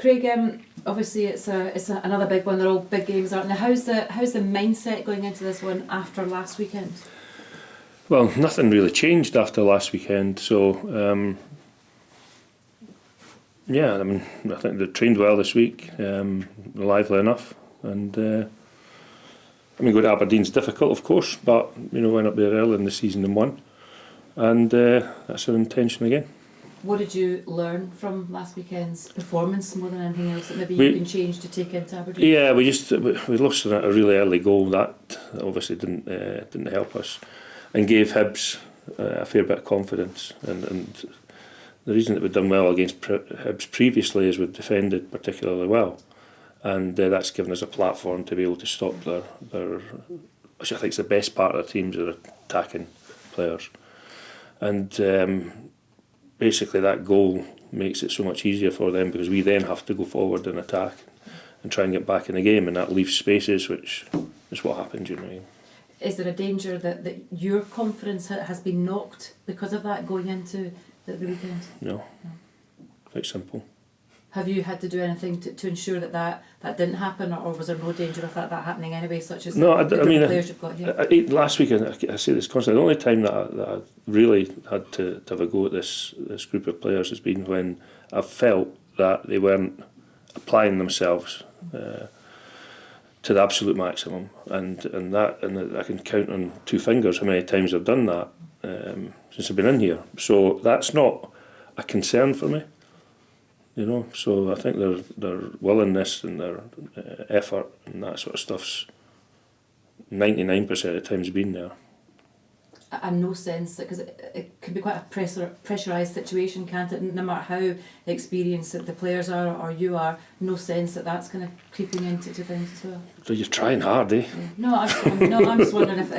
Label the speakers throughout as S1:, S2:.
S1: Craig, obviously it's another big one. They're all big games, aren't they? How's the mindset going into this one after last weekend?
S2: Well, nothing really changed after last weekend, so yeah, I mean, I think they trained well this week, lively enough, and I mean, going to Aberdeen's difficult, of course, but went up there early in the season and won, and that's our intention again.
S1: What did you learn from last weekend's performance more than anything else that maybe you can change to take into Aberdeen?
S2: Yeah, we lost a really early goal that obviously didn't help us, and gave Hibs a fair bit of confidence. And the reason that we've done well against Hibs previously is we've defended particularly well, and that's given us a platform to be able to stop their which I think is the best part of the teams, are attacking players, and basically that goal makes it so much easier for them, because we then have to go forward and attack and try and get back in the game, and that leaves spaces, which is what happened during the game.
S1: Is there a danger that your confidence has been knocked because of that going into the weekend?
S2: No. Quite simple.
S1: Have you had to do anything to ensure that didn't happen, or was there no danger of that happening anyway, such as the players you've got here?
S2: Last week, I say this constantly, the only time that I really had to have a go at this group of players has been when I've felt that they weren't applying themselves to the absolute maximum, and I can count on two fingers how many times I've done that since I've been in here. So that's not a concern for me. So I think their willingness and their effort and that sort of stuff's 99% of the time's been there.
S1: And no sense that, because it can be quite a pressurised situation, can't it? No matter how experienced the players are or you are, no sense that that's kind of creeping into things as well.
S2: So you're trying hard, eh?
S1: Yeah. No, I'm just wondering if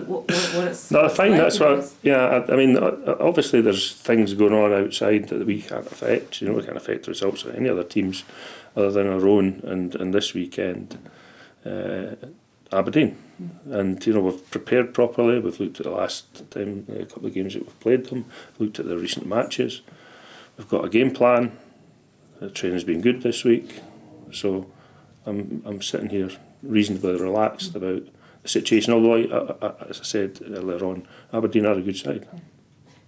S1: what it's.
S2: No, I find
S1: like,
S2: that's what. Yeah, I mean, obviously there's things going on outside that we can't affect. We can't affect the results of any other teams other than our own. And this weekend, Aberdeen. And we've prepared properly. We've looked at the last time, a couple of games that we've played them, looked at the recent matches. We've got a game plan. The training's been good this week, so I'm sitting here reasonably relaxed about the situation. Although, as I said earlier on, Aberdeen are a good side.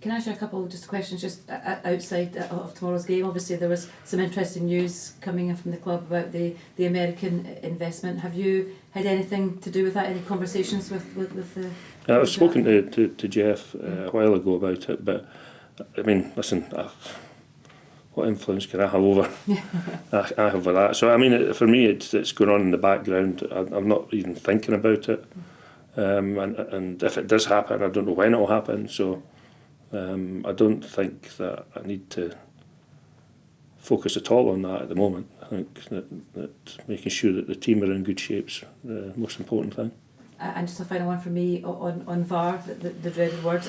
S1: Can I ask you a couple just questions just outside of tomorrow's game? Obviously there was some interesting news coming in from the club about the American investment. Have you had anything to do with that? Any conversations with the...
S2: I've spoken to Jeff a while ago about it, but I mean, listen, what influence can I have over I have over that? So I mean, for me it's going on in the background. I'm not even thinking about it, and if it does happen, I don't know when it will happen. So I don't think that I need to focus at all on that at the moment. I think that making sure that the team are in good shape's the most important thing.
S1: And just a final one from me on VAR, the dreaded word.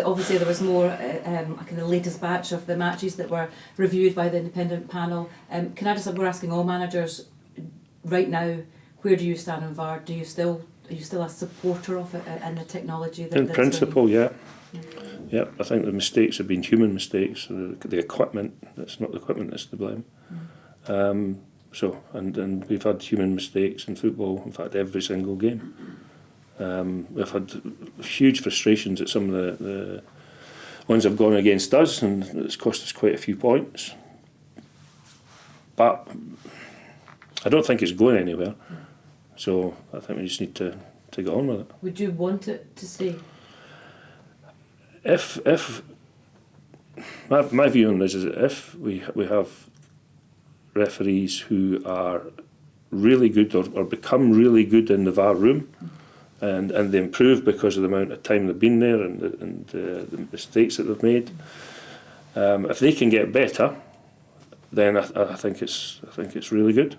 S1: Obviously there was more, kind of the latest batch of the matches that were reviewed by the independent panel. We're asking all managers right now, where do you stand on VAR? Are you still a supporter of it and the technology?
S2: In principle, yeah. Yeah, I think the mistakes have been human mistakes. The equipment, it's not the equipment that's to blame. And we've had human mistakes in football, in fact, every single game. We've had huge frustrations at some of the ones that have gone against us, and it's cost us quite a few points. But I don't think it's going anywhere. So I think we just need to get on with it.
S1: Would you want it to stay?
S2: If my view on this is that if we have referees who are really good or become really good in the VAR room, and they improve because of the amount of time they've been there and the mistakes that they've made, if they can get better, then I think it's really good.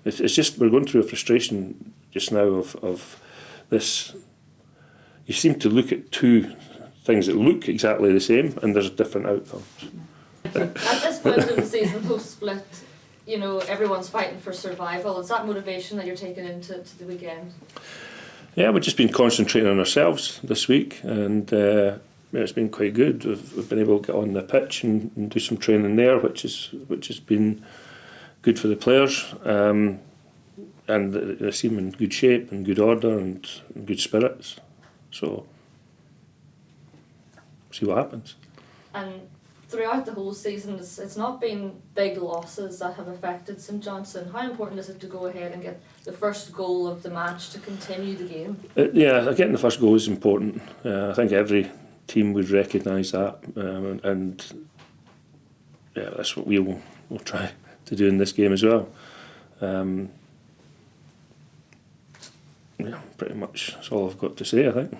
S2: It's just we're going through a frustration just now of this. You seem to look at two things that look exactly the same, and there's different outcomes.
S3: At this point of the season, post-split, everyone's fighting for survival. Is that motivation that you're taking into the weekend?
S2: Yeah, we've just been concentrating on ourselves this week, and it's been quite good. We've been able to get on the pitch and do some training there, which has been good for the players, and they seem in good shape and good order and good spirits. So, see what happens.
S3: And throughout the whole season, it's not been big losses that have affected St Johnstone. How important is it to go ahead and get the first goal of the match to continue the game?
S2: Yeah, getting the first goal is important. I think every team would recognise that, and yeah, that's what we'll try to do in this game as well. Yeah, pretty much that's all I've got to say, I think.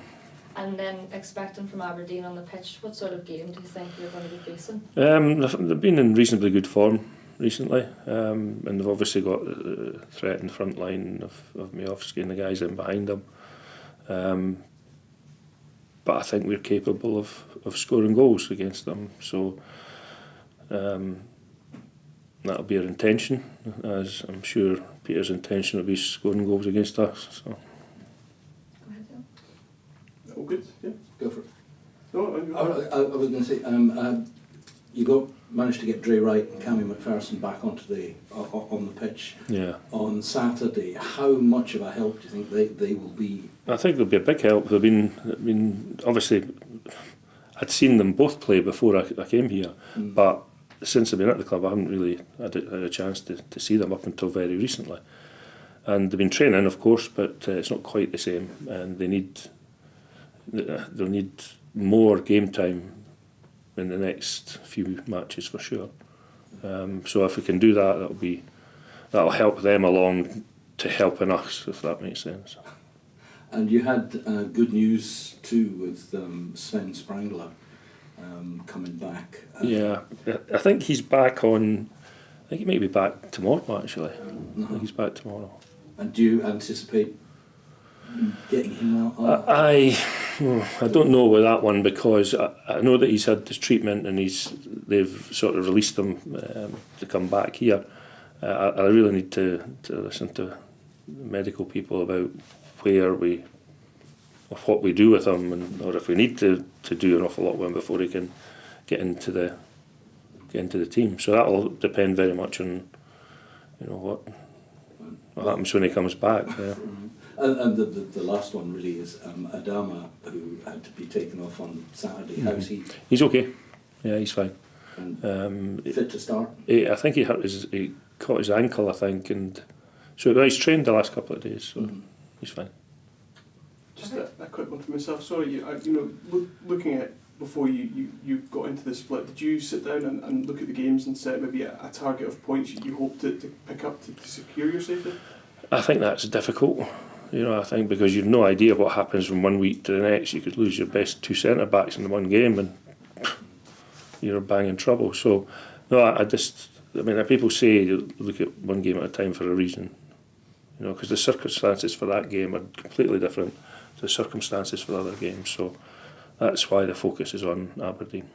S3: And then expecting from Aberdeen on the pitch, what sort of game do you think you're going to be facing?
S2: They've been in reasonably good form recently, and they've obviously got the threat in the front line of Miofsky and the guys in behind them. But I think we're capable of scoring goals against them, so that'll be our intention, as I'm sure Peter's intention will be scoring goals against us. So.
S3: Go ahead, Phil.
S4: All good, yeah.
S5: Go for it.
S4: No,
S5: I was going to say, you managed to get Dre Wright and Cammy McPherson back on the pitch on Saturday. How much of a help do you think they will be?
S2: I think they'll be a big help. They've been obviously, I'd seen them both play before I came here, but since I've been at the club, I haven't really had a chance to see them up until very recently. And they've been training, of course, but it's not quite the same, and they'll need more game time in the next few matches for sure. So if we can do that, that'll help them along to helping us, if that makes sense.
S5: And you had good news too with Sven Sprangler coming back.
S2: Yeah, I think he's back on. I think he may be back tomorrow actually. I think he's back tomorrow.
S5: And do you anticipate getting him out?
S2: I don't know with that one, because I know that he's had this treatment and they've sort of released him to come back here. I really need to listen to medical people about what we do with him, or if we need to do an awful lot with him before he can get into the team. So that'll depend very much on what happens when he comes back. Yeah.
S5: And the last one really is Adama, who had to be taken off on Saturday. How's he?
S2: He's okay. Yeah, he's fine.
S5: And fit to start?
S2: I think he caught his ankle, I think, and so he's trained the last couple of days, so he's fine.
S4: Just a quick one for myself. Sorry, looking at before you got into the split, did you sit down and look at the games and set maybe a target of points you hope to pick up to secure your safety?
S2: I think that's difficult. I think because you've no idea what happens from one week to the next. You could lose your best two centre backs in the one game and you're bang in trouble. So, no, people say look at one game at a time for a reason. Because the circumstances for that game are completely different to the circumstances for other games. So that's why the focus is on Aberdeen.